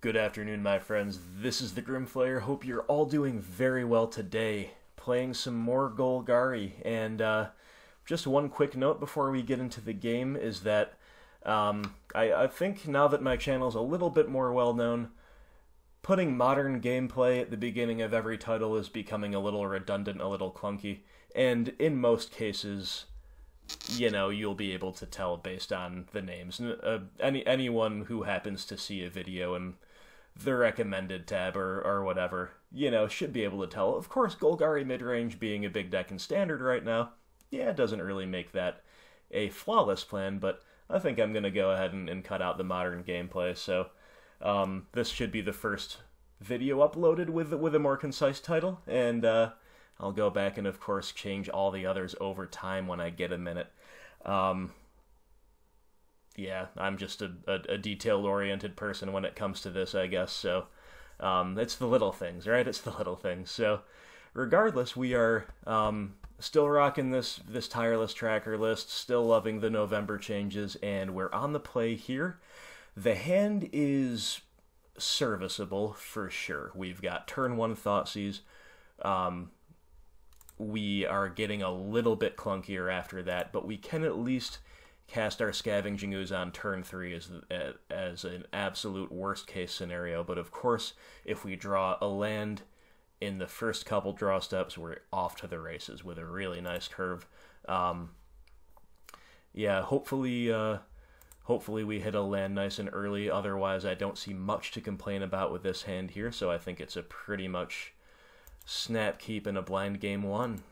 Good afternoon, my friends. This is the Grimflayer. Hope you're all doing very well today. Playing some more Golgari, and just one quick note before we get into the game is that I think now that my channel's a little bit more well-known, putting modern gameplay at the beginning of every title is becoming a little redundant, a little clunky, and in most cases, you know, you'll be able to tell based on the names. Anyone who happens to see a video in the recommended tab or whatever, you know, should be able to tell. Of course, Golgari Midrange being a big deck in Standard right now, yeah, it doesn't really make that a flawless plan, but I think I'm going to go ahead and cut out the modern gameplay, so this should be the first video uploaded with a more concise title, and I'll go back and, of course, change all the others over time when I get a minute. Yeah, I'm just a detail-oriented person when it comes to this, I guess, so it's the little things, right? It's the little things. So regardless, we are still rocking this tireless tracker list, still loving the November changes, and we're on the play here. The hand is serviceable for sure. We've got turn 1 Thoughtseize. We are getting a little bit clunkier after that, but we can at least cast our Scavenging Ooze on turn 3 as an absolute worst case scenario. But of course, if we draw a land in the first couple draw steps, we're off to the races with a really nice curve. Yeah, hopefully we hit a land nice and early. Otherwise, I don't see much to complain about with this hand here, so I think it's a pretty much snap keep in a blind game 1.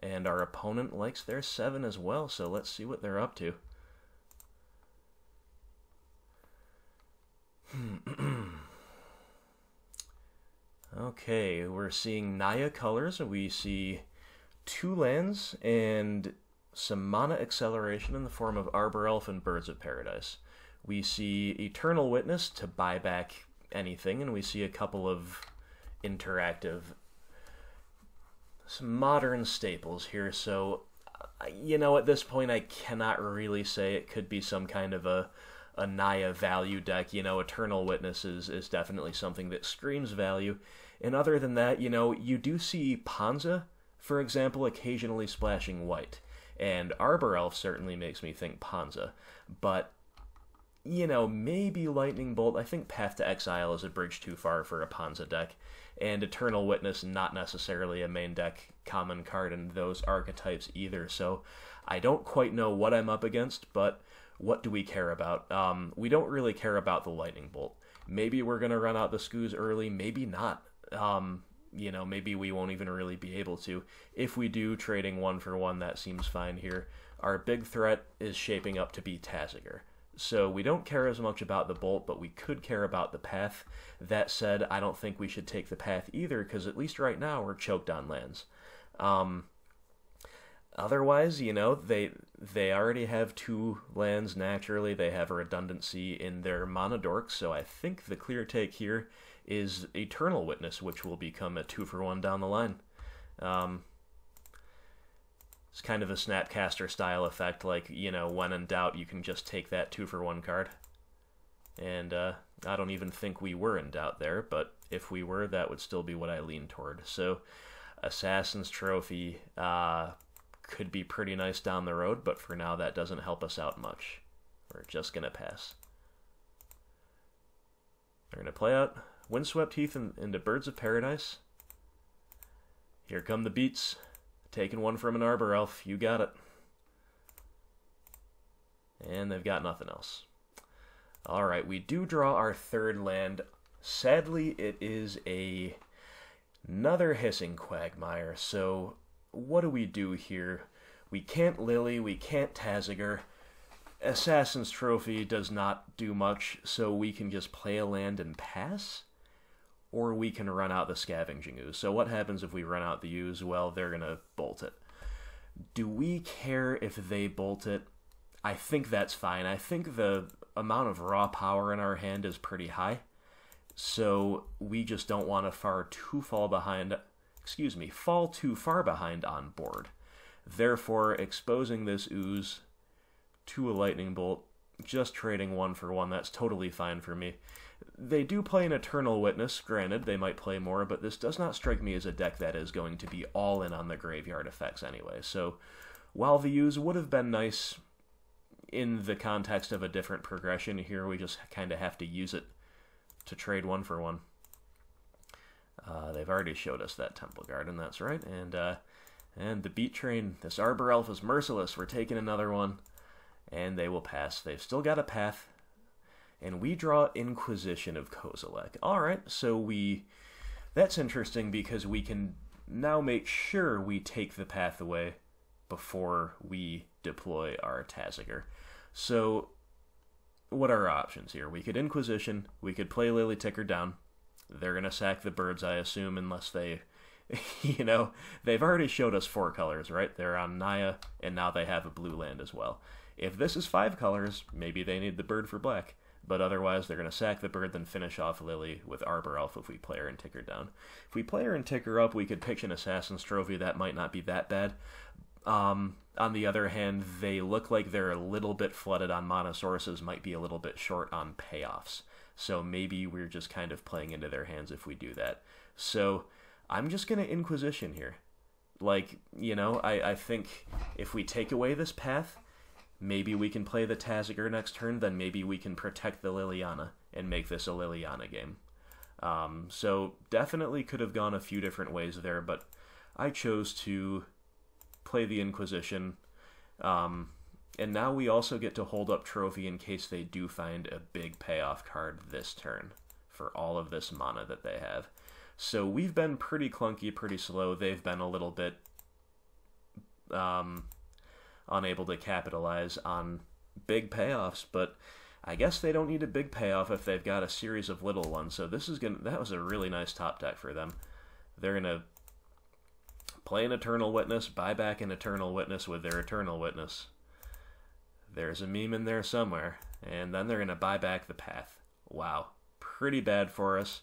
And our opponent likes their 7 as well, so let's see what they're up to. Okay, we're seeing Naya colors. We see 2 lands and some mana acceleration in the form of Arbor Elf and Birds of Paradise. We see Eternal Witness to buy back anything, and we see a couple of interactive, some modern staples here. So, you know, at this point I cannot really say it could be some kind of a Naya value deck. You know, Eternal Witness is definitely something that screams value. And other than that, you know, you do see Panza, for example, occasionally splashing white. And Arbor Elf certainly makes me think Panza. But, you know, maybe Lightning Bolt. I think Path to Exile is a bridge too far for a Panza deck. And Eternal Witness, not necessarily a main deck common card in those archetypes either. So I don't quite know what I'm up against, but what do we care about? We don't really care about the Lightning Bolt. Maybe we're going to run out the Skoos early, maybe not. You know, maybe we won't even really be able to. If we do, trading 1 for 1, that seems fine here. Our big threat is shaping up to be Taziger. So we don't care as much about the Bolt, but we could care about the Path. That said, I don't think we should take the Path either, because at least right now we're choked on lands. Otherwise, you know, they already have 2 lands naturally. They have a redundancy in their mana dorks, so I think the clear take here is Eternal Witness, which will become a 2 for 1 down the line. It's kind of a Snapcaster style effect, like, you know, when in doubt, you can just take that 2 for 1 card. And I don't even think we were in doubt there, but if we were, that would still be what I lean toward. So Assassin's Trophy could be pretty nice down the road, but for now that doesn't help us out much. We're just going to pass. We're going to play out Windswept Heath into Birds of Paradise. Here come the beats. Taking 1 from an Arbor Elf, you got it. And they've got nothing else. Alright, we do draw our 3rd land. Sadly, it is another Hissing Quagmire, so what do we do here? We can't Lily, we can't Taziger. Assassin's Trophy does not do much, so we can just play a land and pass? Or we can run out the Scavenging Ooze. So what happens if we run out the Ooze? Well, they're going to bolt it. Do we care if they bolt it? I think that's fine. I think the amount of raw power in our hand is pretty high. So we just don't want to fall too far behind on board. Therefore, exposing this Ooze to a Lightning Bolt just trading 1 for 1, that's totally fine for me. They do play an Eternal Witness, granted, they might play more, but this does not strike me as a deck that is going to be all in on the graveyard effects anyway. So, while the use would have been nice in the context of a different progression, here we just kind of have to use it to trade 1 for 1. They've already showed us that Temple Garden, that's right, and the Beat Train, this Arbor Elf is merciless, we're taking another one, and they will pass. They've still got a path. And we draw Inquisition of Kozilek. Alright, so that's interesting because we can now make sure we take the path away before we deploy our Taziger. So, what are our options here? We could Inquisition, we could play Lily Ticker down. They're going to sack the birds, I assume, unless they, they've already showed us 4 colors, right? They're on Naya, and now they have a blue land as well. If this is 5 colors, maybe they need the bird for black. But otherwise, they're going to sack the bird, then finish off Lily with Arbor Elf if we play her and tick her down. If we play her and tick her up, we could pitch an Assassin's Trophy. That might not be that bad. On the other hand, they look like they're a little bit flooded on mana sources, might be a little bit short on payoffs. So maybe we're just kind of playing into their hands if we do that. So I'm just going to Inquisition here. Like, I think if we take away this path, maybe we can play the Taziger next turn, then maybe we can protect the Liliana and make this a Liliana game. So definitely could have gone a few different ways there, but I chose to play the Inquisition. And now we also get to hold up Trophy in case they do find a big payoff card this turn for all of this mana that they have. So we've been pretty clunky, pretty slow. They've been a little bit unable to capitalize on big payoffs, but I guess they don't need a big payoff if they've got a series of little ones. So that was a really nice top deck for them. They're gonna play an Eternal Witness, buy back an Eternal Witness with their Eternal Witness. There's a meme in there somewhere, and then they're gonna buy back the path. Wow, pretty bad for us.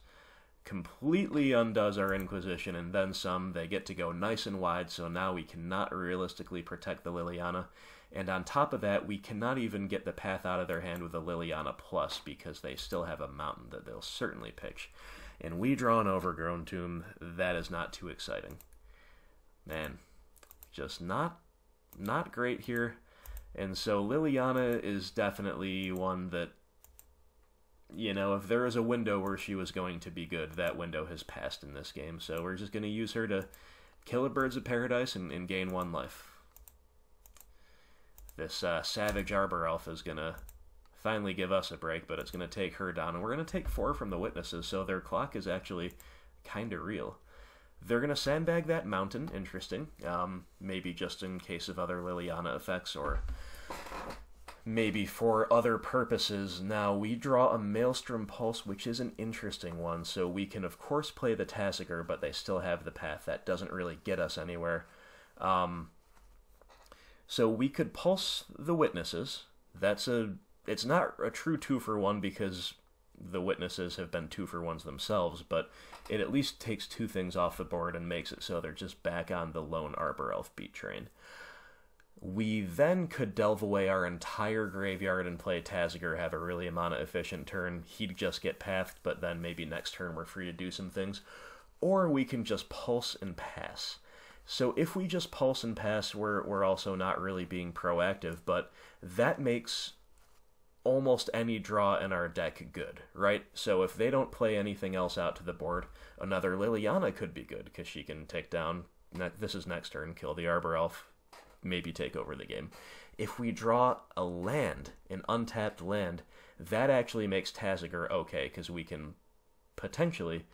Completely undoes our Inquisition and then some. They get to go nice and wide, so now we cannot realistically protect the Liliana. And on top of that, we cannot even get the path out of their hand with a Liliana Plus because they still have a mountain that they'll certainly pitch. And we draw an Overgrown Tomb. That is not too exciting. Man, just not great here. And so Liliana is definitely one that, if there is a window where she was going to be good, that window has passed in this game. So we're just going to use her to kill a Birds of Paradise and gain 1 life. This Savage Arbor Elf is going to finally give us a break, but it's going to take her down. And we're going to take 4 from the Witnesses, so their clock is actually kind of real. They're going to sandbag that mountain, interesting. Maybe just in case of other Liliana effects, or maybe for other purposes. Now, we draw a Maelstrom Pulse, which is an interesting one, so we can, of course, play the Taziger, but they still have the path. That doesn't really get us anywhere. So we could Pulse the Witnesses. It's not a true 2 for 1 because the Witnesses have been 2 for 1s themselves, but it at least takes 2 things off the board and makes it so they're just back on the lone Arbor Elf Beat Train. We then could delve away our entire graveyard and play Taziger, have a really mana-efficient turn. He'd just get pathed, but then maybe next turn we're free to do some things. Or we can just Pulse and pass. So if we just Pulse and pass, we're also not really being proactive, but that makes almost any draw in our deck good, right? So if they don't play anything else out to the board, another Liliana could be good, because she can take down, this is next turn, kill the Arbor Elf, maybe take over the game. If we draw a land, an untapped land, that actually makes Taziger okay, because we can potentially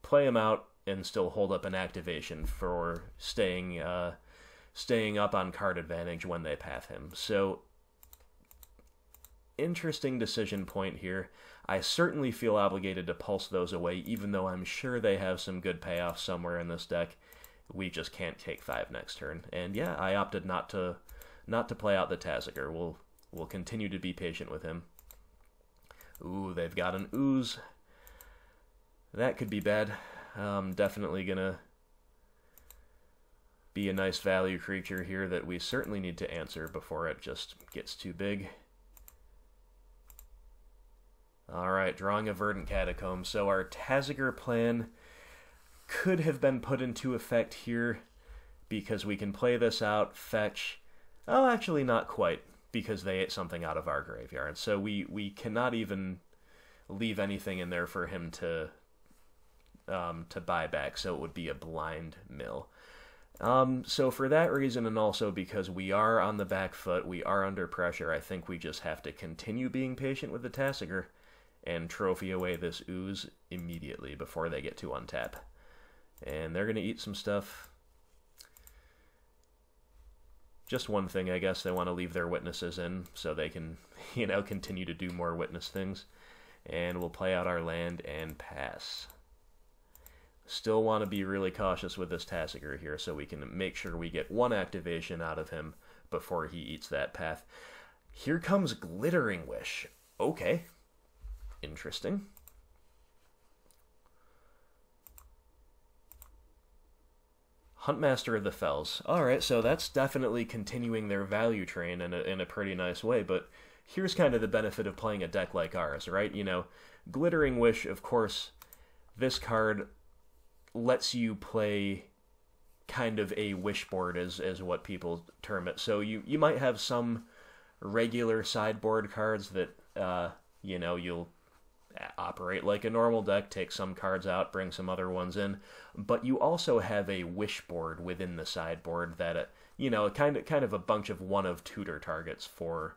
play him out and still hold up an activation for staying up on card advantage when they path him. So, interesting decision point here. I certainly feel obligated to Pulse those away, even though I'm sure they have some good payoffs somewhere in this deck. We just can't take 5 next turn. And yeah, I opted not to play out the Taziger. We'll continue to be patient with him. Ooh, they've got an Ooze. That could be bad. Definitely gonna be a nice value creature here that we certainly need to answer before it just gets too big. Alright, drawing a Verdant Catacomb. So our Taziger plan could have been put into effect here because we can play this out, fetch... Oh, actually not quite, because they ate something out of our graveyard. So we cannot even leave anything in there for him to buy back, so it would be a blind mill. So for that reason, and also because we are on the back foot, we are under pressure, I think we just have to continue being patient with the Tassiger and trophy away this ooze immediately before they get to untap. And they're going to eat some stuff. Just one thing, I guess, they want to leave their witnesses in so they can, you know, continue to do more witness things. And we'll play out our land and pass. Still want to be really cautious with this Tassiger here so we can make sure we get one activation out of him before he eats that path. Here comes Glittering Wish. Okay. Interesting. Huntmaster of the Fells. Alright, so that's definitely continuing their value train in a pretty nice way, but here's kind of the benefit of playing a deck like ours, right? You know, Glittering Wish, of course, this card lets you play kind of a wish board, as what people term it. So you might have some regular sideboard cards that, you know, you'll operate like a normal deck, take some cards out, bring some other ones in, but you also have a wish board within the sideboard that, you know, kind of a bunch of one of tutor targets for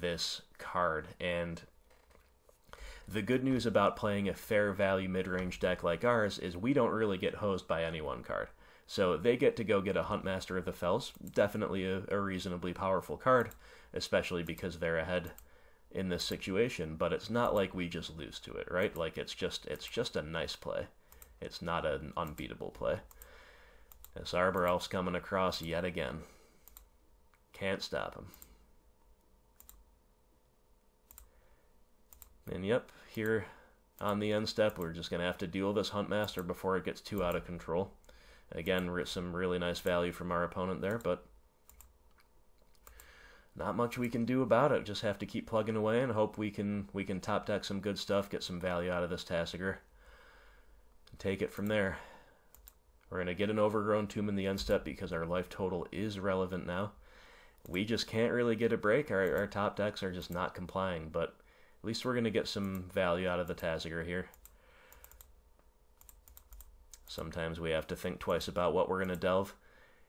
this card. And the good news about playing a fair value mid-range deck like ours is we don't really get hosed by any one card. So they get to go get a Huntmaster of the Fells, definitely a reasonably powerful card, especially because they're ahead in this situation, but it's not like we just lose to it, right? Like it's just a nice play. It's not an unbeatable play. This Arbor Elf's coming across yet again. Can't stop him. And yep, here on the end step, we're just going to have to deal with this Huntmaster before it gets too out of control. Again, some really nice value from our opponent there, but not much we can do about it. Just have to keep plugging away and hope we can top deck some good stuff, get some value out of this Tassiger, and take it from there. We're going to get an Overgrown Tomb in the end step because our life total is relevant now. We just can't really get a break. Our top decks are just not complying, but at least we're going to get some value out of the Tassiger here. Sometimes we have to think twice about what we're going to delve.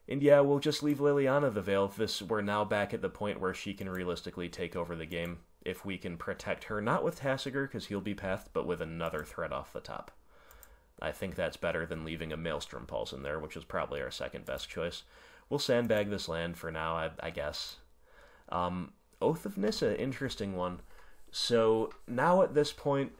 And yeah, we'll just leave Liliana the Veil. We're now back at the point where she can realistically take over the game if we can protect her, not with Tassiger, because he'll be pathed, but with another threat off the top. I think that's better than leaving a Maelstrom Pulse in there, which is probably our second best choice. We'll sandbag this land for now, I guess. Oath of Nissa, interesting one. So now at this point,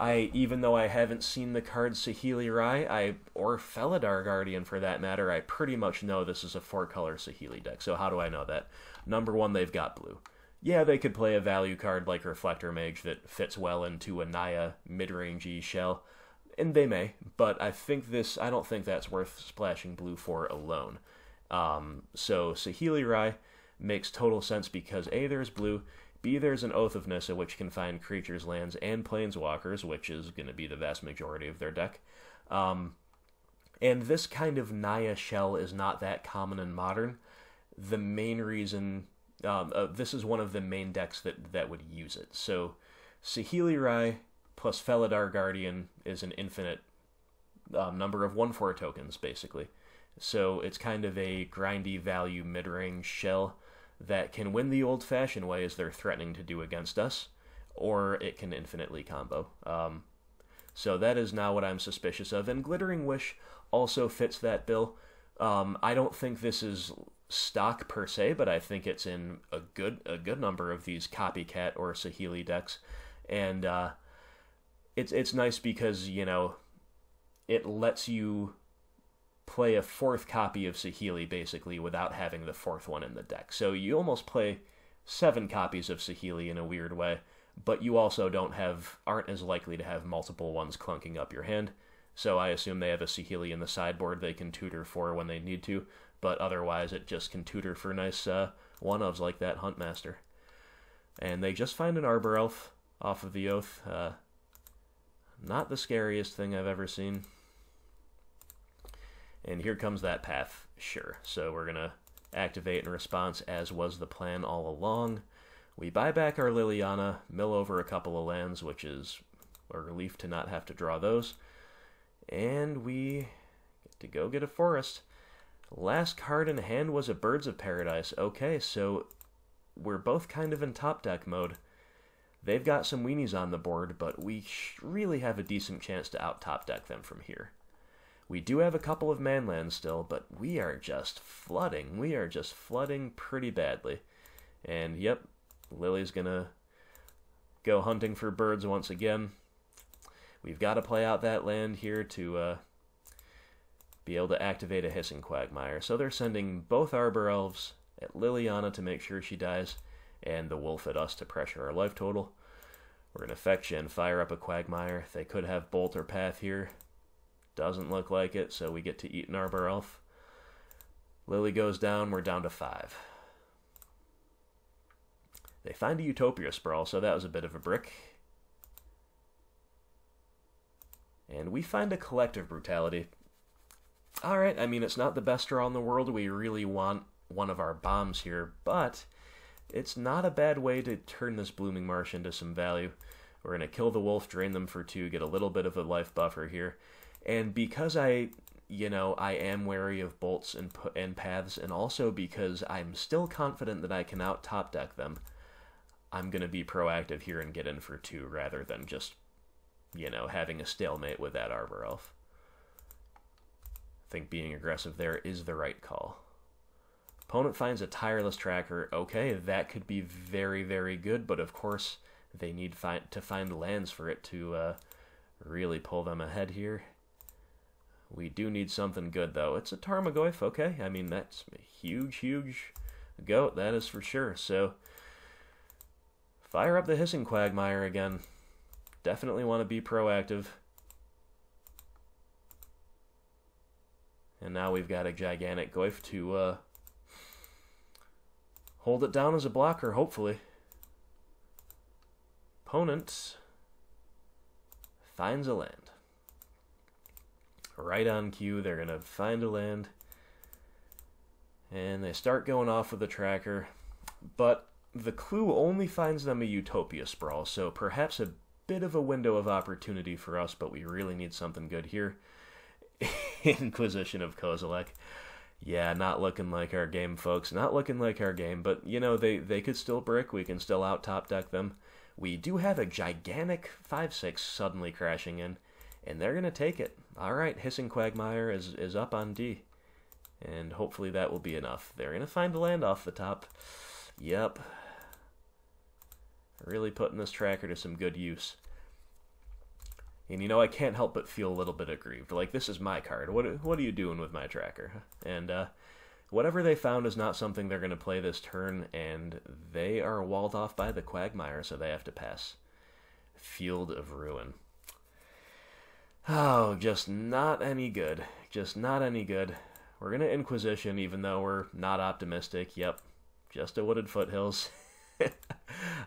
even though I haven't seen the card Saheeli Rai, or Felidar Guardian for that matter, I pretty much know this is a 4-color Saheeli deck. So how do I know that? Number one, they've got blue. Yeah, they could play a value card like Reflector Mage that fits well into a Naya mid-rangey shell, and they may, but I don't think that's worth splashing blue for alone. So Saheeli Rai makes total sense because A, there's blue, B, there's an Oath of Nissa, which can find creatures, lands, and planeswalkers, which is going to be the vast majority of their deck. And this kind of Naya shell is not that common in Modern. The main reason... this is one of the main decks that would use it. So Saheeli Rai plus Felidar Guardian is an infinite number of 1/4 tokens, basically. So it's kind of a grindy value mid-range shell that can win the old-fashioned way as they're threatening to do against us, or it can infinitely combo. So that is now what I'm suspicious of, and Glittering Wish also fits that bill. I don't think this is stock per se, but I think it's in a good number of these Copycat or Saheeli decks, and it's nice because, you know, it lets you play a 4th copy of Saheeli, basically, without having the 4th one in the deck. So you almost play 7 copies of Saheeli in a weird way, but you also aren't as likely to have multiple ones clunking up your hand. So I assume they have a Saheeli in the sideboard they can tutor for when they need to, but otherwise it just can tutor for nice one-ofs like that Huntmaster. And they just find an Arbor Elf. off of the Oath. Not the scariest thing I've ever seen. And here comes that path. Sure. So we're going to activate in response, as was the plan all along. We buy back our Liliana, mill over a couple of lands, which is a relief to not have to draw those. And we get to go get a forest. Last card in hand was a Birds of Paradise. Okay, so we're both kind of in top deck mode. They've got some weenies on the board, but we really have a decent chance to out-top deck them from here. We do have a couple of manlands still, but we are just flooding. We are just flooding pretty badly. And, yep, Lily's going to go hunting for birds once again. We've got to play out that land here to be able to activate a Hissing Quagmire. So they're sending both Arbor Elves at Liliana to make sure she dies, and the Wolf at us to pressure our life total. We're going to fetch and fire up a Quagmire. They could have Bolt or Path here. Doesn't look like it, so we get to eat an Arbor Elf. Lily goes down, we're down to 5. They find a Utopia Sprawl, so that was a bit of a brick. And we find a Collective Brutality. Alright, I mean, it's not the best draw in the world. We really want one of our bombs here, but it's not a bad way to turn this Blooming Marsh into some value. We're going to kill the wolf, drain them for 2, get a little bit of a life buffer here. And because I am wary of bolts and paths, and also because I'm still confident that I can out-top deck them, I'm going to be proactive here and get in for 2 rather than just, having a stalemate with that Arbor Elf. I think being aggressive there is the right call. Opponent finds a Tireless Tracker. Okay, that could be very, very good, but of course they need to find lands for it to really pull them ahead here. We do need something good, though. It's a Tarmogoyf, okay. I mean, that's a huge, huge goat, that is for sure. So, fire up the Hissing Quagmire again. Definitely want to be proactive. And now we've got a gigantic Goyf to hold it down as a blocker, hopefully. Opponent finds a land. Right on cue, they're going to find a land. And they start going off with the tracker. But the clue only finds them a Utopia Sprawl, so perhaps a bit of a window of opportunity for us, but we really need something good here. Inquisition of Kozilek. Yeah, not looking like our game, folks. Not looking like our game, but, they could still brick. We can still out-top deck them. We do have a gigantic 5/6 suddenly crashing in, and they're going to take it. All right, Hissing Quagmire is up on D, and hopefully that will be enough. They're going to find a land off the top. Yep. Really putting this tracker to some good use. And, I can't help but feel a little bit aggrieved. Like, this is my card. What are you doing with my tracker? And whatever they found is not something they're going to play this turn, and they are walled off by the Quagmire, so they have to pass. Field of Ruin. Oh, just not any good. Just not any good. We're going to Inquisition, even though we're not optimistic. Yep, just a Wooded Foothills.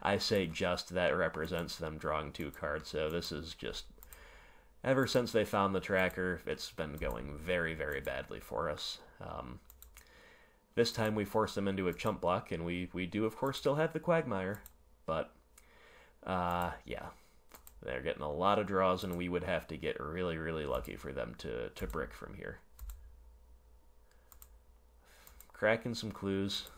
I say just, that represents them drawing 2 cards, so this is just... Ever since they found the tracker, it's been going very, very badly for us. This time we forced them into a chump block, and we do, of course, still have the Quagmire. But, yeah. They're getting a lot of draws, and we would have to get really, really lucky for them to brick from here. Cracking some clues.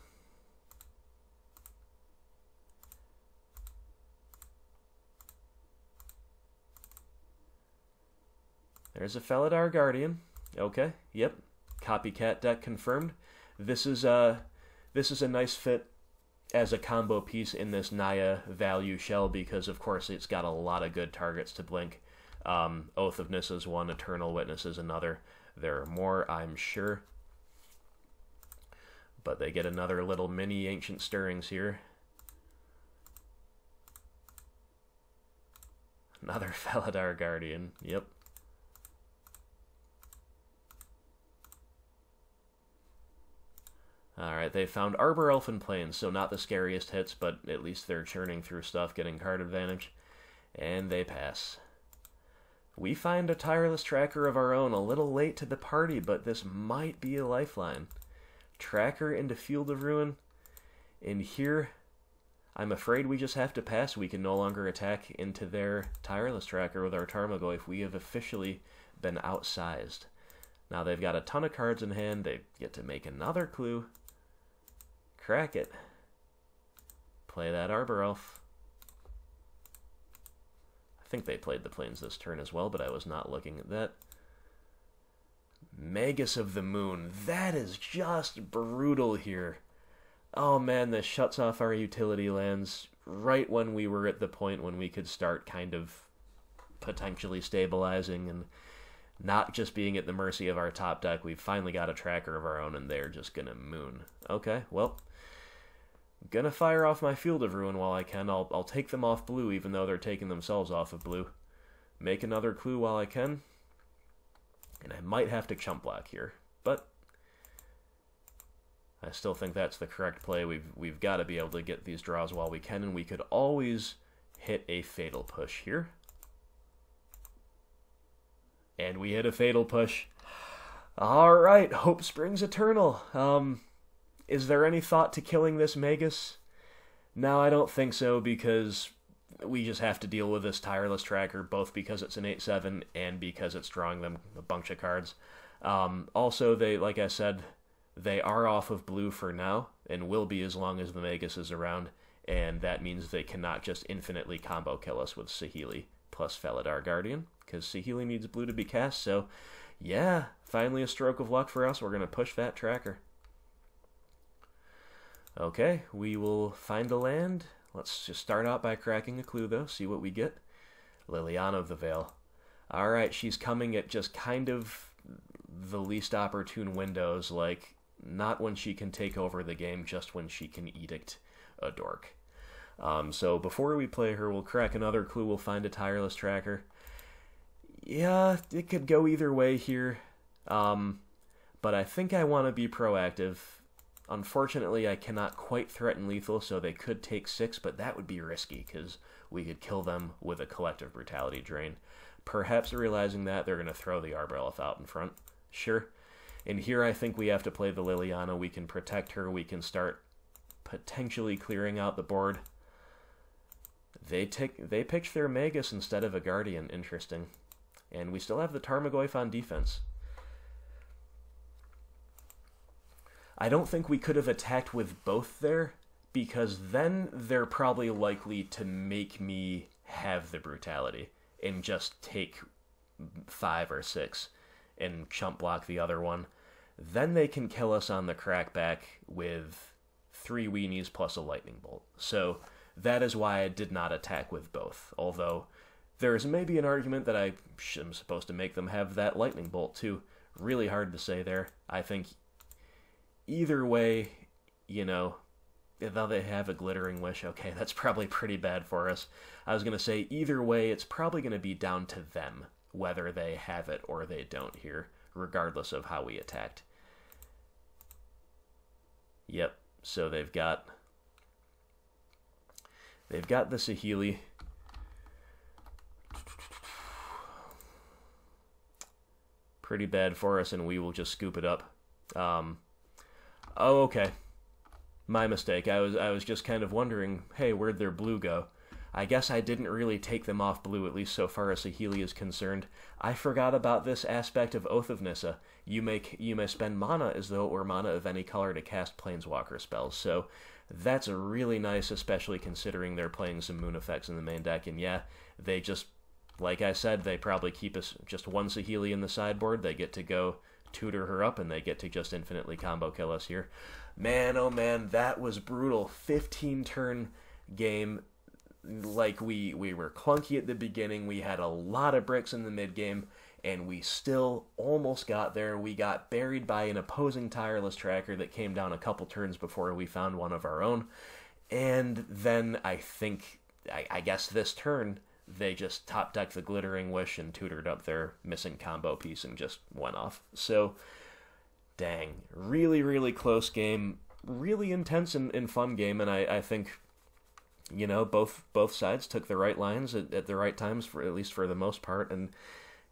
There's a Felidar Guardian. Okay, yep. Copycat deck confirmed. This is a nice fit as a combo piece in this Naya value shell because, of course, it's got a lot of good targets to blink. Oath of Nissa is one, Eternal Witness is another. There are more, I'm sure. But they get another little mini Ancient Stirrings here. Another Felidar Guardian, yep. Alright, they found Arbor Elf and Plains, so not the scariest hits, but at least they're churning through stuff, getting card advantage. And they pass. We find a tireless tracker of our own, a little late to the party, but this might be a lifeline. Tracker into Field of Ruin. And here, I'm afraid we just have to pass. We can no longer attack into their tireless tracker with our Tarmogoyf. We have officially been outsized. Now they've got a ton of cards in hand. They get to make another clue. Crack it. Play that Arbor Elf. I think they played the Plains this turn as well, but I was not looking at that. Magus of the Moon. That is just brutal here. Oh man, this shuts off our utility lands right when we were at the point when we could start kind of potentially stabilizing and not just being at the mercy of our top deck. We've finally got a tracker of our own, and they're just gonna moon. Okay, well, gonna fire off my Field of Ruin while I can. I'll take them off blue, even though they're taking themselves off of blue. Make another clue while I can. And I might have to chump block here, but I still think that's the correct play. We've got to be able to get these draws while we can, and we could always hit a Fatal Push here. And we hit a Fatal Push. All right, hope springs eternal. Is there any thought to killing this Magus? No, I don't think so, because we just have to deal with this tireless tracker, both because it's an 8/7 and because it's drawing them a bunch of cards. Also, they, like I said, they are off of blue for now, and will be as long as the Magus is around, and that means they cannot just infinitely combo kill us with Saheeli plus Felidar Guardian, because Saheeli needs blue to be cast, so yeah, finally a stroke of luck for us. We're going to push that tracker. Okay, we will find a land. Let's just start out by cracking a clue, though, see what we get. Liliana of the Veil. Alright, she's coming at just kind of the least opportune windows, like, not when she can take over the game, just when she can edict a dork. So before we play her, we'll crack another clue, we'll find a tireless tracker. Yeah, it could go either way here, but I think I want to be proactive. Unfortunately, I cannot quite threaten lethal, so they could take 6, but that would be risky, because we could kill them with a Collective Brutality Drain. Perhaps realizing that, they're going to throw the Arbor Elf out in front. Sure. And here I think we have to play the Liliana. We can protect her. We can start potentially clearing out the board. They picked their Magus instead of a Guardian. Interesting. And we still have the Tarmogoyf on defense. I don't think we could have attacked with both there, because then they're probably likely to make me have the Brutality and just take 5 or 6 and chump block the other one. Then they can kill us on the crackback with 3 weenies plus a Lightning Bolt. So that is why I did not attack with both, although there's maybe an argument that I am supposed to make them have that Lightning Bolt too. Really hard to say there. I think either way, you know, though they have a Glittering Wish, okay, that's probably pretty bad for us. I was going to say either way, it's probably going to be down to them, whether they have it or they don't here, regardless of how we attacked. Yep, so they've got the Saheeli. Pretty bad for us, and we will just scoop it up. Oh, okay. My mistake. I was just kind of wondering, hey, where'd their blue go? I guess I didn't really take them off blue, at least so far as Saheeli is concerned. I forgot about this aspect of Oath of Nissa. You may spend mana as though it were mana of any color to cast Planeswalker spells, so that's really nice, especially considering they're playing some moon effects in the main deck, and yeah, they just, like I said, they probably keep us just one Saheeli in the sideboard. They get to go tutor her up, and they get to just infinitely combo kill us here. Man, oh man, that was brutal. 15-turn game. Like, we were clunky at the beginning, we had a lot of bricks in the mid-game, and we still almost got there. We got buried by an opposing tireless tracker that came down a couple turns before we found one of our own, and then I guess this turn, they just top-decked the Glittering Wish and tutored up their missing combo piece and just went off. So, dang, really, really close game, really intense and fun game, and I think You know, both sides took the right lines at the right times, for at least for the most part, and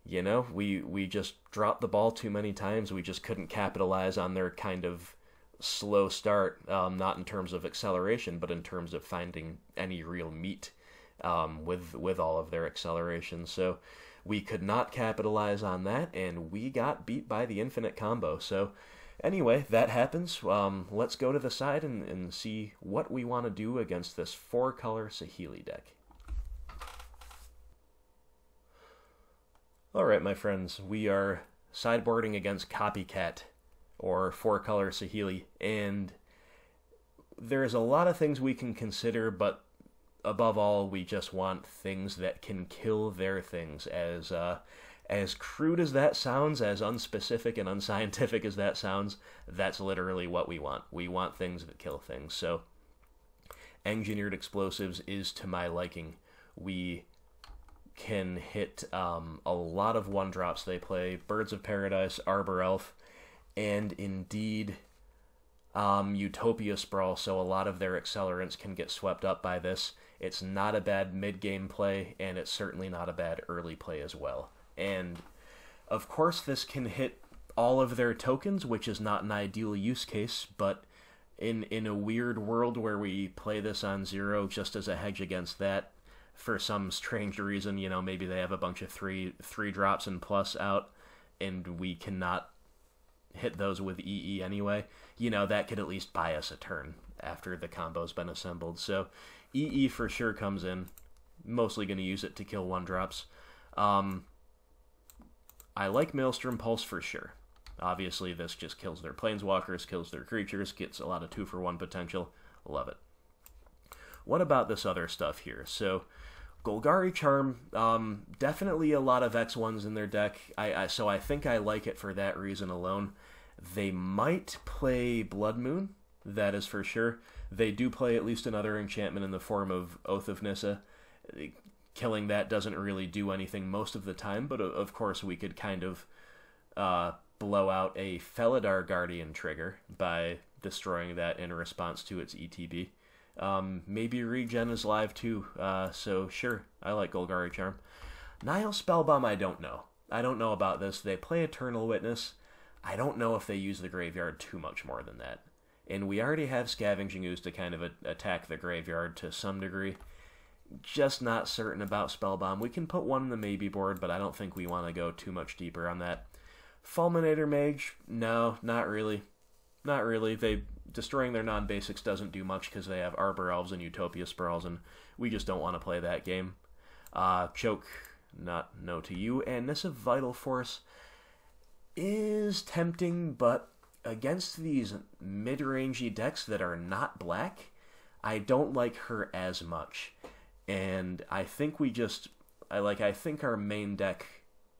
you know, we just dropped the ball too many times. We just couldn't capitalize on their kind of slow start, not in terms of acceleration, but in terms of finding any real meat with all of their acceleration. So we could not capitalize on that, and we got beat by the infinite combo. So anyway, that happens. Let's go to the side and see what we want to do against this 4-color Saheeli deck. Alright, my friends, we are sideboarding against Copycat, or 4-color Saheeli, and there's a lot of things we can consider, but above all, we just want things that can kill their things. As crude as that sounds, as unspecific and unscientific as that sounds, that's literally what we want. We want things that kill things. So, engineered explosives is to my liking. We can hit a lot of 1-drops they play. Birds of Paradise, Arbor Elf, and indeed Utopia Sprawl, so a lot of their accelerants can get swept up by this. It's not a bad mid-game play, and it's certainly not a bad early play as well. And, of course, this can hit all of their tokens, which is not an ideal use case, but in a weird world where we play this on 0 just as a hedge against that, for some strange reason, you know, maybe they have a bunch of three drops and plus out, and we cannot hit those with EE anyway, you know, that could at least buy us a turn after the combo's been assembled. So EE for sure comes in. Mostly going to use it to kill 1-drops. I like Maelstrom Pulse for sure. Obviously, this just kills their planeswalkers, kills their creatures, gets a lot of 2-for-1 potential. Love it. What about this other stuff here? So, Golgari Charm, definitely a lot of X1s in their deck, so I think I like it for that reason alone. They might play Blood Moon, that is for sure. They do play at least another enchantment in the form of Oath of Nissa. Killing that doesn't really do anything most of the time, but of course we could kind of blow out a Felidar Guardian trigger by destroying that in response to its ETB. Maybe Regen is live too, so sure, I like Golgari Charm. Nile Spellbomb, I don't know. I don't know about this. They play Eternal Witness. I don't know if they use the graveyard too much more than that. And we already have Scavenging Ooze to kind of attack the graveyard to some degree. Just not certain about Spellbomb. We can put one in the maybe board, but I don't think we want to go too much deeper on that. Fulminator Mage? No, not really. Not really. Destroying their non-basics doesn't do much because they have Arbor Elves and Utopia Sprawls, and we just don't want to play that game. Choke, not no to you. And Nissa Vital Force is tempting, but against these mid-rangey decks that are not black, I don't like her as much. And I think I think our main deck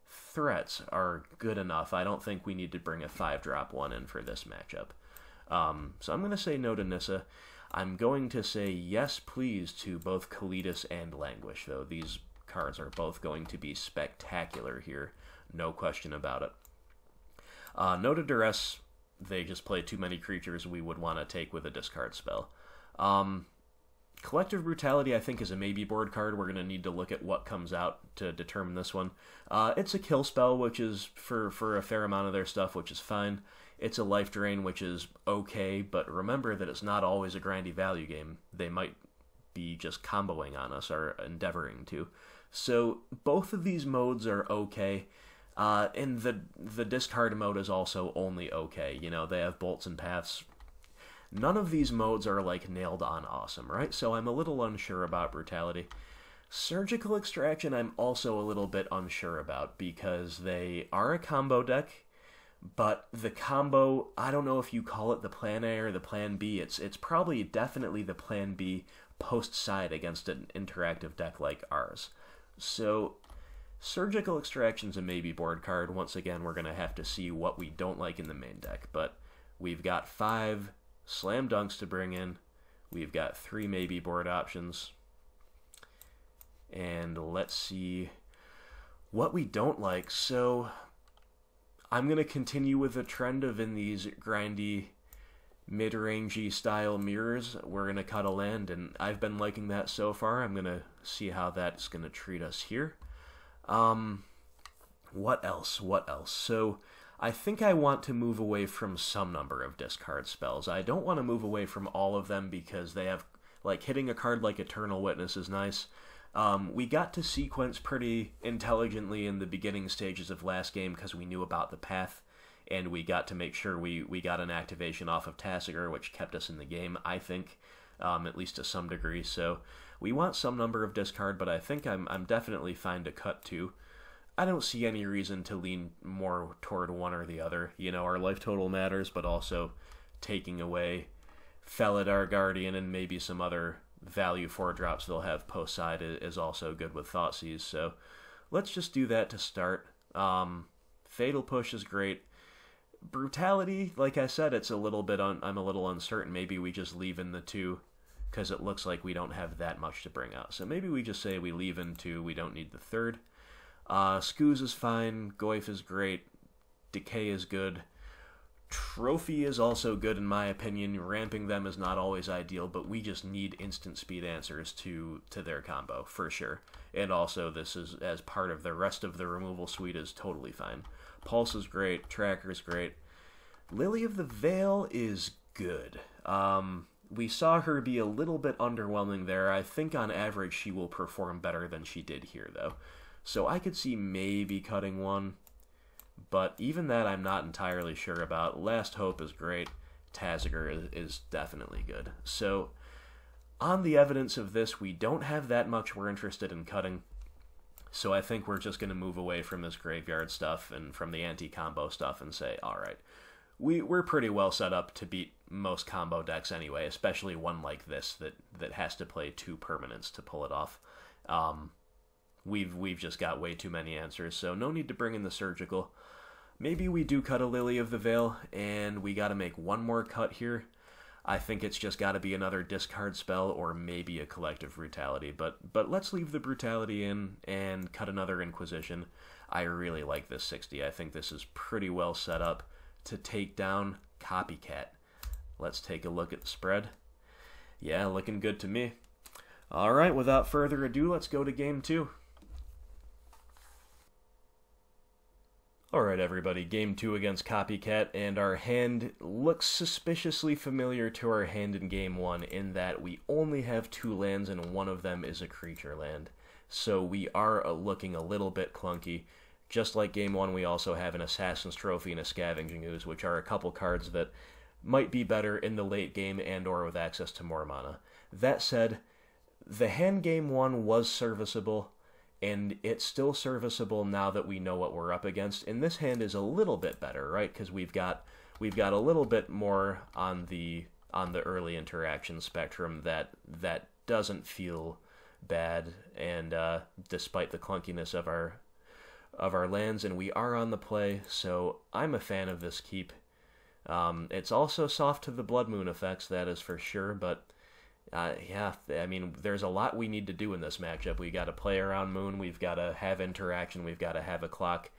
threats are good enough. I don't think we need to bring a 5-drop one in for this matchup. So I'm going to say no to Nissa. I'm going to say yes, please, to both Kalitas and Languish, though. These cards are both going to be spectacular here. No question about it. No to Duress. They just play too many creatures we would want to take with a discard spell. Collective Brutality, I think, is a maybe board card. We're going to need to look at what comes out to determine this one. It's a kill spell, which is for a fair amount of their stuff, which is fine. It's a life drain, which is okay, but remember that it's not always a grindy value game. They might be just comboing on us, or endeavoring to. So both of these modes are okay. And the discard mode is also only okay. You know, they have bolts and paths. None of these modes are, like, nailed on awesome, right? So I'm a little unsure about Brutality. Surgical Extraction I'm also a little bit unsure about, because they are a combo deck, but the combo, I don't know if you call it the Plan A or the Plan B. It's probably definitely the Plan B post-side against an interactive deck like ours. So Surgical Extraction's a maybe board card. Once again, we're going to have to see what we don't like in the main deck, but we've got 5 slam dunks to bring in. We've got 3 maybe board options. And let's see what we don't like. So I'm going to continue with the trend of in these grindy mid-rangey style mirrors, we're going to cut a land, and I've been liking that so far. I'm going to see how that's going to treat us here. What else? So I think I want to move away from some number of discard spells. I don't want to move away from all of them because they have, like, hitting a card like Eternal Witness is nice. We got to sequence pretty intelligently in the beginning stages of last game because we knew about the path, and we got to make sure we got an activation off of Tassiger, which kept us in the game, I think, at least to some degree. So we want some number of discard, but I think I'm definitely fine to cut 2. I don't see any reason to lean more toward one or the other. You know, our life total matters, but also taking away Felidar Guardian and maybe some other value 4-drops they'll have post-side is also good with Thoughtseize. So let's just do that to start. Fatal Push is great. Brutality, like I said, it's a little bit I'm a little uncertain. Maybe we just leave in the 2 because it looks like we don't have that much to bring out. So maybe we just say we leave in 2, we don't need the 3rd. Scooz is fine, Goyf is great, Decay is good, Trophy is also good in my opinion. Ramping them is not always ideal, but we just need instant speed answers to their combo, for sure. And also this is as part of the rest of the removal suite is totally fine. Pulse is great, Tracker is great. Lily of the Veil is good. We saw her be a little bit underwhelming there. I think on average she will perform better than she did here, though. So I could see maybe cutting 1, but even that I'm not entirely sure about. Last Hope is great. Tassiger is definitely good. So on the evidence of this, we don't have that much we're interested in cutting. So I think we're just going to move away from this graveyard stuff and from the anti-combo stuff and say, alright, we're pretty well set up to beat most combo decks anyway, especially one like this that has to play 2 permanents to pull it off. We've just got way too many answers, so no need to bring in the Surgical. Maybe we do cut a Lily of the Veil, and we got to make one more cut here. I think it's just got to be another discard spell or maybe a Collective Brutality, but let's leave the Brutality in and cut another Inquisition. I really like this 60. I think this is pretty well set up to take down Copycat. Let's take a look at the spread. Yeah, looking good to me. Alright, without further ado, let's go to game 2. Alright everybody, game 2 against Copycat, and our hand looks suspiciously familiar to our hand in game 1 in that we only have 2 lands and one of them is a creature land. So we are looking a little bit clunky. Just like game 1, we also have an Assassin's Trophy and a Scavenging Ooze, which are a couple cards that might be better in the late game and or with access to more mana. That said, the hand game 1 was serviceable, and it's still serviceable now that we know what we're up against. And this hand is a little bit better, right? Because we've got a little bit more on the early interaction spectrum that doesn't feel bad, and despite the clunkiness of our lands, and we are on the play, so I'm a fan of this keep. It's also soft to the Blood Moon effects, that is for sure, but yeah, I mean, there's a lot we need to do in this matchup. We got to play around Moon, we've got to have interaction, we've got to have a clock.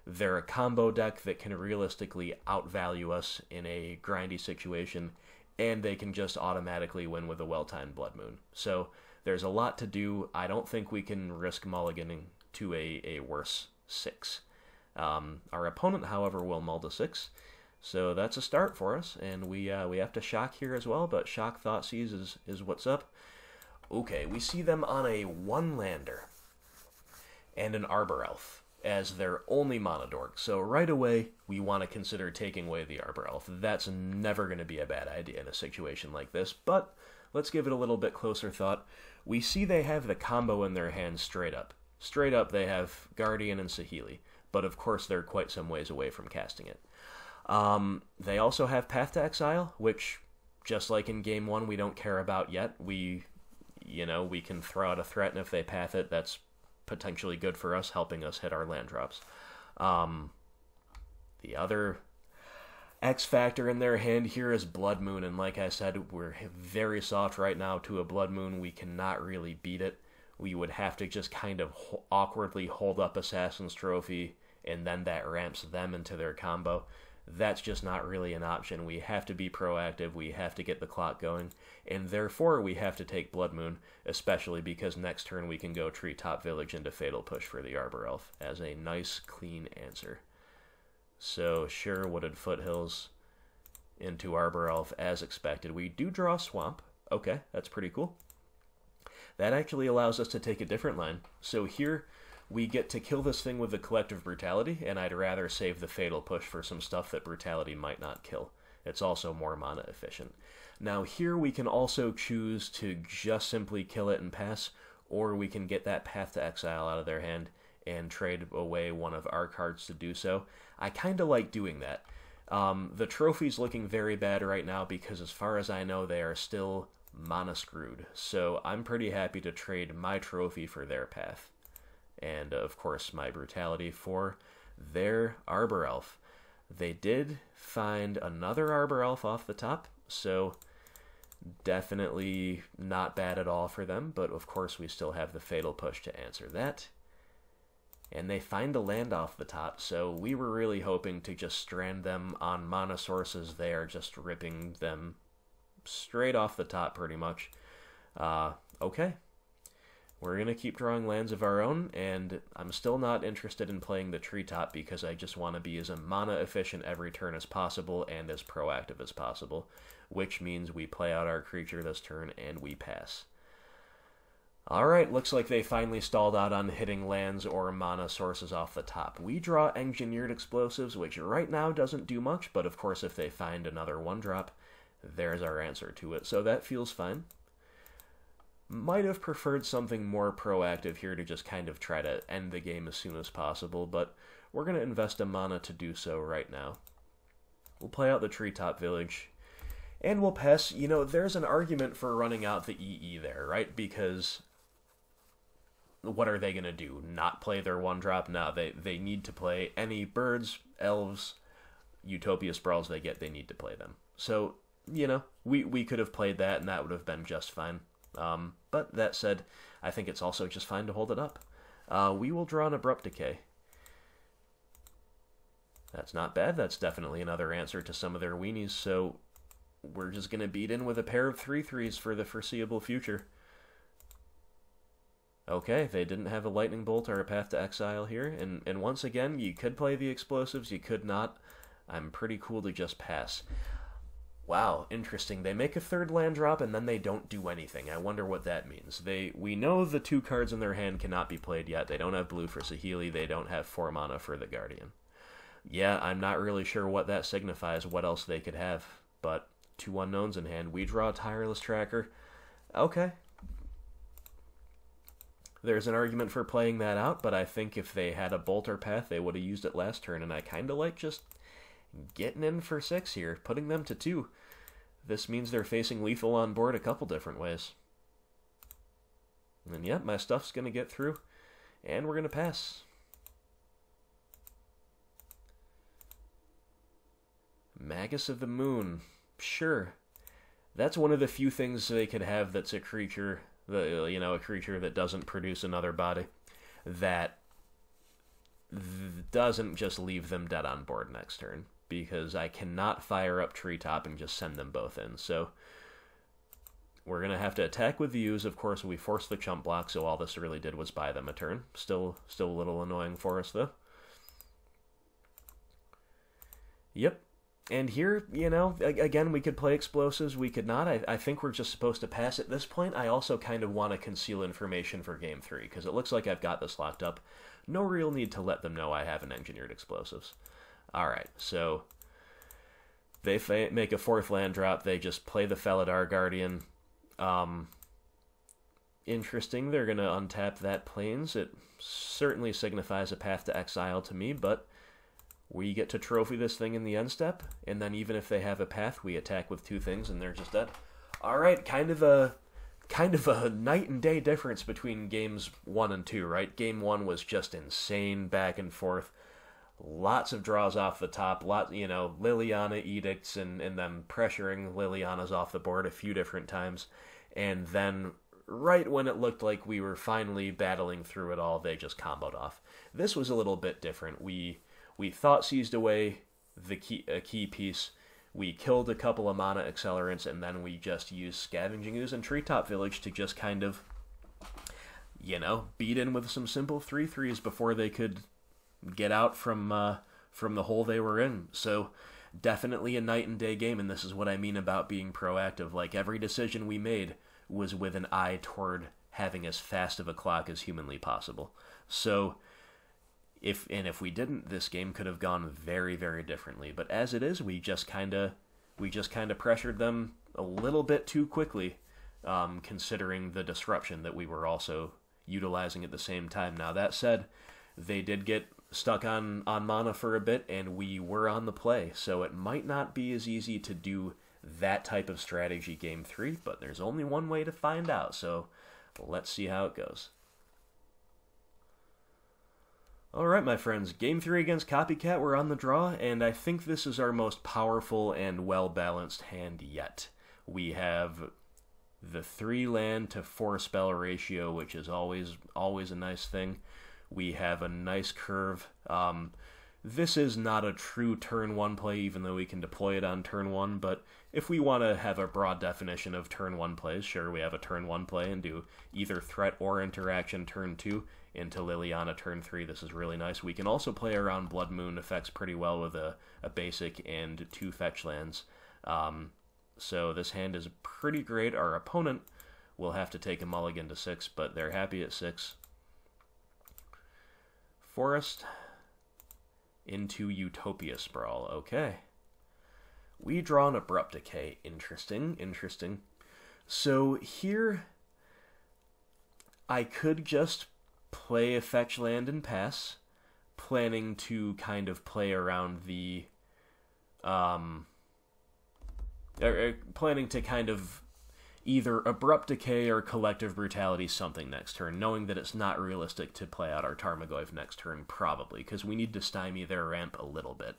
They're a combo deck that can realistically outvalue us in a grindy situation, and they can just automatically win with a well-timed Blood Moon. So there's a lot to do. I don't think we can risk mulliganing to a worse 6. Our opponent, however, will mull to 6. So that's a start for us, and we have to shock here as well, but shock Thoughtseize is what's up. Okay, we see them on a 1-lander and an Arbor Elf as their only mana dork. So right away, we want to consider taking away the Arbor Elf. That's never going to be a bad idea in a situation like this, but let's give it a little bit closer thought. We see they have the combo in their hands straight up. Straight up, they have Guardian and Saheeli, but of course they're quite some ways away from casting it. They also have Path to Exile, which, just like in game 1, we don't care about yet. We can throw out a threat, and if they path it, that's potentially good for us, helping us hit our land drops. The other X factor in their hand here is Blood Moon, and like I said, we're very soft right now to a Blood Moon. We cannot really beat it. We would have to just kind of awkwardly hold up Assassin's Trophy, and then that ramps them into their combo. that's just not really an option. We have to be proactive, we have to get the clock going, and therefore we have to take Blood Moon, especially because next turn we can go Treetop Village into Fatal Push for the Arbor Elf as a nice, clean answer. So, sure, Wooded Foothills into Arbor Elf as expected. We do draw Swamp. Okay, that's pretty cool. That actually allows us to take a different line. So here, we get to kill this thing with the Collective Brutality, and I'd rather save the Fatal Push for some stuff that Brutality might not kill. It's also more mana efficient. Now here we can also choose to just simply kill it and pass, or we can get that Path to Exile out of their hand and trade away one of our cards to do so. I kind of like doing that. The trophy's looking very bad right now because as far as I know they are still mana screwed. So I'm pretty happy to trade my trophy for their path. And of course my brutality for their Arbor Elf. They did find another Arbor Elf off the top, so definitely not bad at all for them, but of course we still have the Fatal Push to answer that. And they find a land off the top, so we were really hoping to just strand them on mana sources there, just ripping them straight off the top pretty much. Okay. We're going to keep drawing lands of our own, and I'm still not interested in playing the Treetop because I just want to be as mana efficient every turn as possible and as proactive as possible, which means we play out our creature this turn and we pass. Alright, looks like they finally stalled out on hitting lands or mana sources off the top. We draw Engineered Explosives, which right now doesn't do much, but of course if they find another 1-drop, there's our answer to it, so that feels fine. Might have preferred something more proactive here to just kind of try to end the game as soon as possible, but we're going to invest a mana to do so right now. We'll play out the Treetop Village, and we'll pass. You know, there's an argument for running out the EE there, right? Because what are they going to do? Not play their 1-drop? No, they need to play any birds, elves, Utopia Sprawls they get, they need to play them. So, you know, we could have played that, and that would have been just fine. But that said, I think it's also just fine to hold it up. We will draw an Abrupt Decay. That's not bad. That's definitely another answer to some of their weenies, so we're just going to beat in with a pair of 3/3s for the foreseeable future. Okay, they didn't have a Lightning Bolt or a Path to Exile here, and once again, you could play the explosives, you could not. I'm pretty cool to just pass. Wow, interesting. They make a 3rd land drop and then they don't do anything. I wonder what that means. We know the 2 cards in their hand cannot be played yet. They don't have blue for Saheeli. They don't have 4 mana for the Guardian. Yeah, I'm not really sure what that signifies, what else they could have. But 2 unknowns in hand. We draw a Tireless Tracker. Okay. There's an argument for playing that out, but I think if they had a Bolt or Path, they would have used it last turn, and I kind of like just getting in for 6 here, putting them to 2. This means they're facing lethal on board a couple different ways. And yep, my stuff's going to get through, and we're going to pass. Magus of the Moon. Sure. That's one of the few things they could have that's a creature, a creature that doesn't produce another body, that doesn't just leave them dead on board next turn, because I cannot fire up Treetop and just send them both in. So we're going to have to attack with views. Of course, we forced the chump block, so all this really did was buy them a turn. Still a little annoying for us, though. Yep. And here, you know, again, we could play explosives, we could not. I think we're just supposed to pass at this point. I also kind of want to conceal information for Game 3, because it looks like I've got this locked up. No real need to let them know I have an Engineered Explosives. Alright, so they make a 4th land drop, they just play the Felidar Guardian. Interesting, they're going to untap that Plains. It certainly signifies a Path to Exile to me, but we get to trophy this thing in the end step, and then even if they have a path, we attack with 2 things and they're just dead. Alright, kind of a night and day difference between games 1 and 2, right? Game 1 was just insane back and forth. Lots of draws off the top, Liliana edicts and them pressuring Liliana's off the board a few different times. And then right when it looked like we were finally battling through it all, they just comboed off. This was a little bit different. We thought seized away a key piece. We killed a couple of mana accelerants, and then we just used Scavenging Ooze and Treetop Village to just kind of, beat in with some simple 3/3s before they could get out from the hole they were in. So definitely a night and day game, and this is what I mean about being proactive. Like, every decision we made was with an eye toward having as fast of a clock as humanly possible. So if we didn't, this game could have gone very, very differently. But as it is, we just kind of pressured them a little bit too quickly, considering the disruption that we were also utilizing at the same time. Now, that said, they did get stuck on mana for a bit, and we were on the play, so it might not be as easy to do that type of strategy game 3, but there's only one way to find out, so let's see how it goes. Alright, my friends, game 3 against Copycat, we're on the draw, and I think this is our most powerful and well-balanced hand yet. We have the 3-land to 4-spell ratio, which is always a nice thing. We have a nice curve. This is not a true turn 1 play, even though we can deploy it on turn 1, but if we want to have a broad definition of turn 1 plays, sure, we have a turn 1 play and do either threat or interaction turn 2 into Liliana turn 3. This is really nice. We can also play around Blood Moon effects pretty well with a basic and 2 fetch lands. So this hand is pretty great. Our opponent will have to take a mulligan to 6, but they're happy at 6. Forest into Utopia Sprawl. Okay. We draw an Abrupt Decay. Interesting. So here, I could just play a fetch land and pass, planning to kind of play around the, planning to kind of either Abrupt Decay or Collective Brutality something next turn, knowing that it's not realistic to play out our Tarmogoyf next turn, probably, because we need to stymie their ramp a little bit.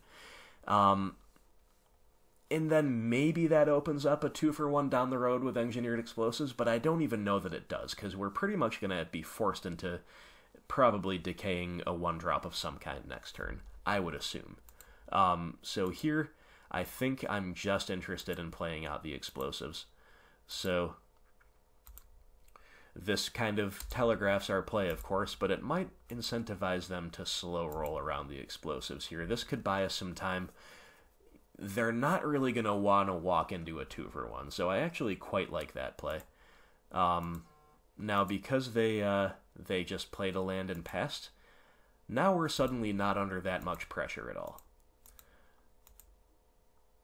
And then maybe that opens up a 2-for-1 down the road with Engineered Explosives, but I don't even know that it does, because we're pretty much going to be forced into probably decaying a 1-drop of some kind next turn, I would assume. So here, I think I'm just interested in playing out the Explosives. So this kind of telegraphs our play, of course, but it might incentivize them to slow roll around the Explosives here. This could buy us some time. They're not really going to want to walk into a 2-for-1, so I actually quite like that play. Now, because they just played a land and passed, now we're suddenly not under that much pressure at all.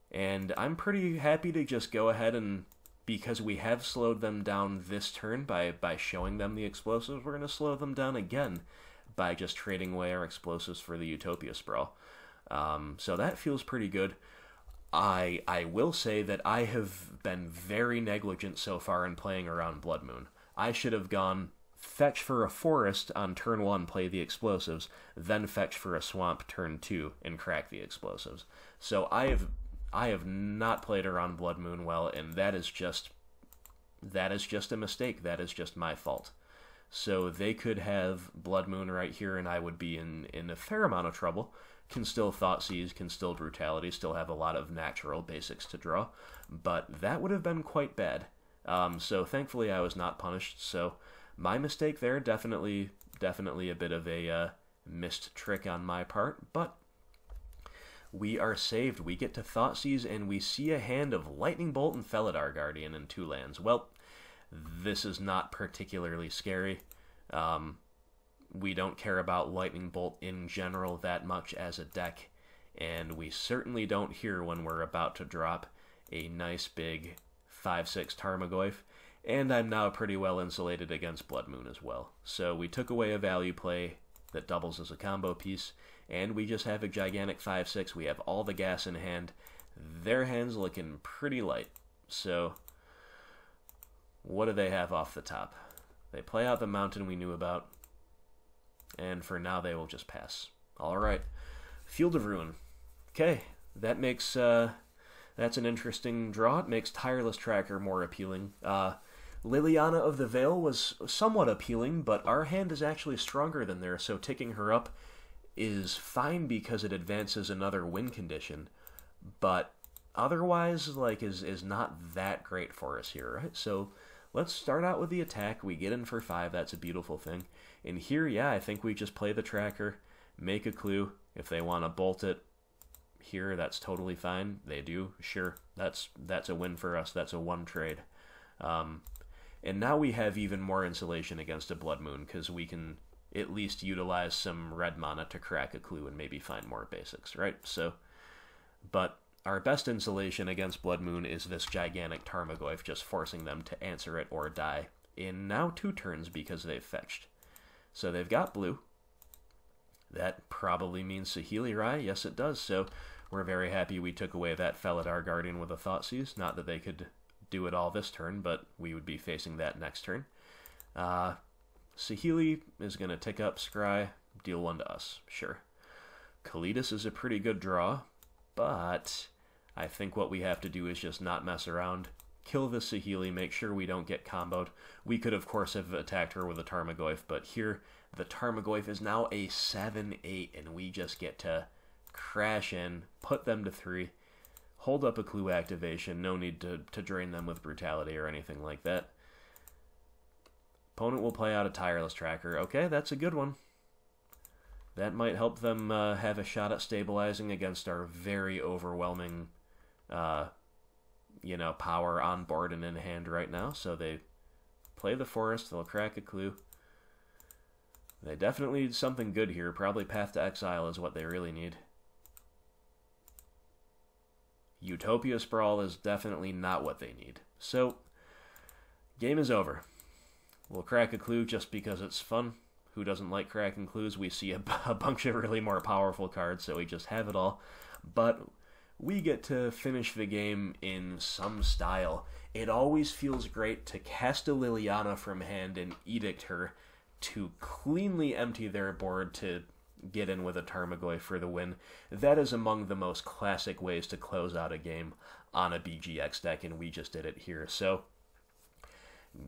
And I'm pretty happy to just go ahead and, because we have slowed them down this turn by showing them the Explosives, we're going to slow them down again by just trading away our Explosives for the Utopia Sprawl. So that feels pretty good. I will say that I have been very negligent so far in playing around Blood Moon. I should have gone fetch for a forest on turn 1, play the Explosives, then fetch for a swamp turn 2 and crack the Explosives. So I have not played around Blood Moon well, and that is just a mistake. That is just my fault. So they could have Blood Moon right here, and I would be in a fair amount of trouble. Can still Thoughtseize, can still Brutality, still have a lot of natural basics to draw, but that would have been quite bad. So thankfully I was not punished, so my mistake there, definitely a bit of a missed trick on my part, but we are saved. We get to Thoughtseize, and we see a hand of Lightning Bolt and Felidar Guardian in 2 lands. Well, this is not particularly scary. We don't care about Lightning Bolt in general that much as a deck, and we certainly don't here when we're about to drop a nice big 5/6 Tarmogoyf, and I'm now pretty well insulated against Blood Moon as well. So we took away a value play that doubles as a combo piece, and we just have a gigantic 5/6. We have all the gas in hand. Their hand's looking pretty light. So what do they have off the top? They play out the mountain we knew about, and for now they will just pass. Alright, Field of Ruin. Okay, that makes, that's an interesting draw. It makes Tireless Tracker more appealing. Liliana of the Veil was somewhat appealing, but our hand is actually stronger than theirs, so ticking her up is fine because it advances another win condition, but otherwise, like, is not that great for us here, right? So let's start out with the attack. We get in for 5. That's a beautiful thing. And here, yeah, I think we just play the tracker, make a clue. If they want to bolt it here, that's totally fine. They do, sure. That's a win for us. That's a 1 trade. And now we have even more insulation against a Blood Moon, because we can at least utilize some red mana to crack a clue and maybe find more basics, right? So, but our best insulation against Blood Moon is this gigantic Tarmogoyf, just forcing them to answer it or die in now 2 turns because they've fetched. So they've got blue. That probably means Saheeli Rai. Yes, it does. So we're very happy we took away that Felidar Guardian with a Thoughtseize. Not that they could do it all this turn, but we would be facing that next turn. Saheeli is going to tick up Scry, deal 1 to us. Sure. Kalidas is a pretty good draw, but I think what we have to do is just not mess around. Kill the Saheeli, make sure we don't get comboed. We could, of course, have attacked her with a Tarmogoyf, but here the Tarmogoyf is now a 7/8, and we just get to crash in, put them to 3, hold up a clue activation, no need to drain them with brutality or anything like that. Opponent will play out a Tireless Tracker. Okay, that's a good one. That might help them have a shot at stabilizing against our very overwhelming, power on board and in hand right now. So they play the Forest, they'll crack a clue. They definitely need something good here. Probably Path to Exile is what they really need. Utopia Sprawl is definitely not what they need. So, game is over. We'll crack a clue just because it's fun. Who doesn't like cracking clues? We see a bunch of really more powerful cards, so we just have it all. But we get to finish the game in some style. It always feels great to cast a Liliana from hand and edict her to cleanly empty their board to get in with a Tarmogoyf for the win. That is among the most classic ways to close out a game on a BGX deck, and we just did it here. So,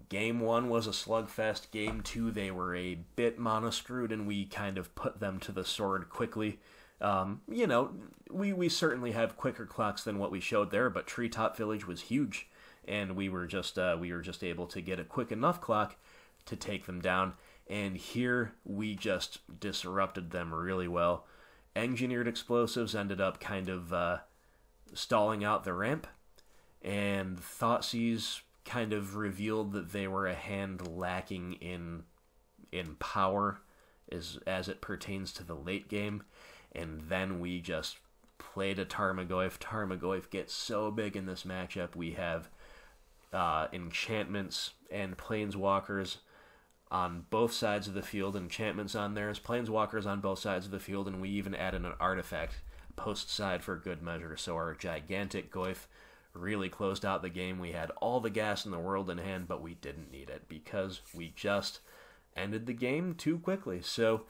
Game 1 was a slugfest. Game 2, they were a bit mono-screwed, and we kind of put them to the sword quickly. We certainly have quicker clocks than what we showed there, but Treetop Village was huge, and we were just able to get a quick enough clock to take them down. And here we just disrupted them really well. Engineered Explosives ended up kind of stalling out the ramp, and Thoughtseize kind of revealed that they were a hand lacking in power as it pertains to the late game. And then we just played a Tarmogoyf. Tarmogoyf gets so big in this matchup. We have enchantments and planeswalkers on both sides of the field. Enchantments on theirs, planeswalkers on both sides of the field, and we even added an artifact post side for good measure. So our gigantic Goyf really closed out the game. We had all the gas in the world in hand, but we didn't need it because we just ended the game too quickly. So,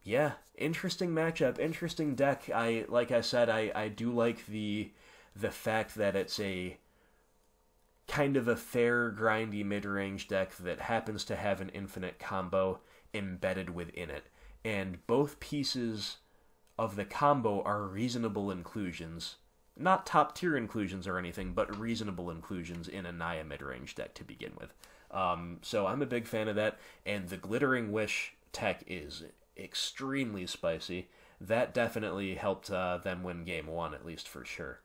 yeah, interesting matchup, interesting deck. Like I said, I do like the fact that it's a kind of a fair, grindy mid-range deck that happens to have an infinite combo embedded within it. And both pieces of the combo are reasonable inclusions. Not top-tier inclusions or anything, but reasonable inclusions in a Naya mid-range deck to begin with. So I'm a big fan of that, and the Glittering Wish tech is extremely spicy. That definitely helped them win Game 1, at least for sure.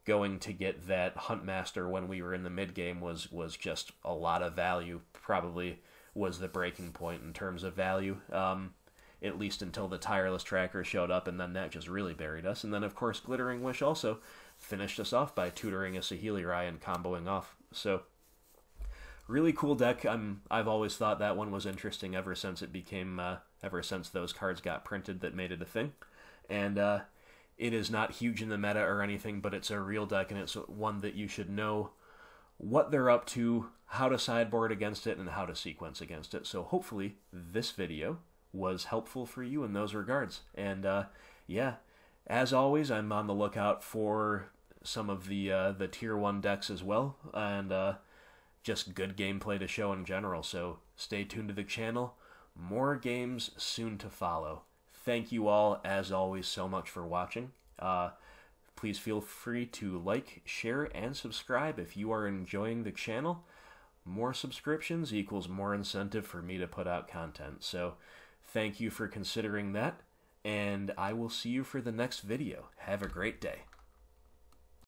Going to get that Huntmaster when we were in the mid-game was just a lot of value. Probably was the breaking point in terms of value, at least until the Tireless Tracker showed up, and then that just really buried us. And then, of course, Glittering Wish also finished us off by tutoring a Saheeli Rai and comboing off. So, really cool deck. I've always thought that one was interesting ever since it became, ever since those cards got printed that made it a thing. And it is not huge in the meta or anything, but it's a real deck, and it's one that you should know what they're up to, how to sideboard against it, and how to sequence against it. So hopefully this video was helpful for you in those regards. And yeah, as always, I'm on the lookout for some of the Tier 1 decks as well, and just good gameplay to show in general. So stay tuned to the channel. more games soon to follow. Thank you all, as always, so much for watching. Please feel free to like, share, and subscribe if you are enjoying the channel. More subscriptions equals more incentive for me to put out content. So thank you for considering that, and I will see you for the next video. Have a great day.